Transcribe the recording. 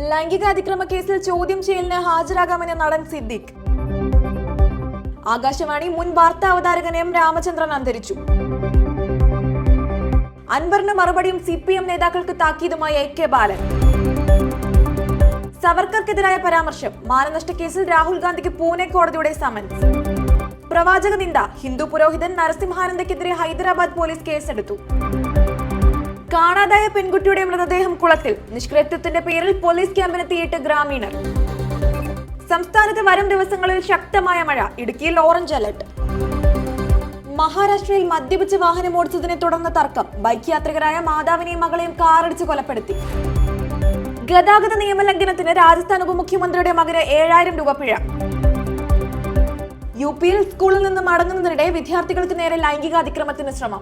ലൈംഗികാതിക്രമ കേസിൽ ചോദ്യം ചെയ്യലിന് ഹാജരാകാമെന്ന് നടൻ സിദ്ദിഖ്. ആകാശവാണി മുൻ വാർത്താ അവതാരകൻ എം രാമചന്ദ്രൻ അന്തരിച്ചു. അൻവറിന് മറുപടിയും CPM നേതാക്കൾക്ക് താക്കീതുമായി AK ബാലൻ. സവർക്കർക്കെതിരായ പരാമർശം, മാനനഷ്ട കേസിൽ രാഹുൽ ഗാന്ധിക്ക് പൂനെ കോടതിയുടെ സമൻസ്. പ്രവാചക നിന്ദ, ഹിന്ദു പുരോഹിതൻ നരസിംഹാനന്ദക്കെതിരെ ഹൈദരാബാദ് പോലീസ് കേസെടുത്തു. കാണാതായ പെൺകുട്ടിയുടെ മൃതദേഹം കുളത്തിൽ, നിഷ്ക്രിയത്വത്തിന്റെ പേരിൽ പോലീസ് ക്യാമ്പിന് തീയിട്ട് ഗ്രാമീണർ. സംസ്ഥാനത്ത് വരും ദിവസങ്ങളിൽ ശക്തമായ മഴ, ഇടുക്കിയിൽ ഓറഞ്ച് അലർട്ട്. മഹാരാഷ്ട്രയിൽ മദ്യപിച്ച് വാഹനം ഓടിച്ചതിനെ തുടർന്ന് തർക്കം, ബൈക്ക് യാത്രികരായ മാതാവിനെയും മകളെയും കാറടിച്ച് കൊലപ്പെടുത്തി. ഗതാഗത നിയമലംഘനത്തിന് രാജസ്ഥാൻ ഉപമുഖ്യമന്ത്രിയുടെ മകന് 7000 രൂപ പിഴ. UP-യിൽ സ്കൂളിൽ നിന്ന് മടങ്ങുന്നതിനിടെ വിദ്യാർത്ഥികൾക്ക് നേരെ ലൈംഗികാതിക്രമത്തിന് ശ്രമം.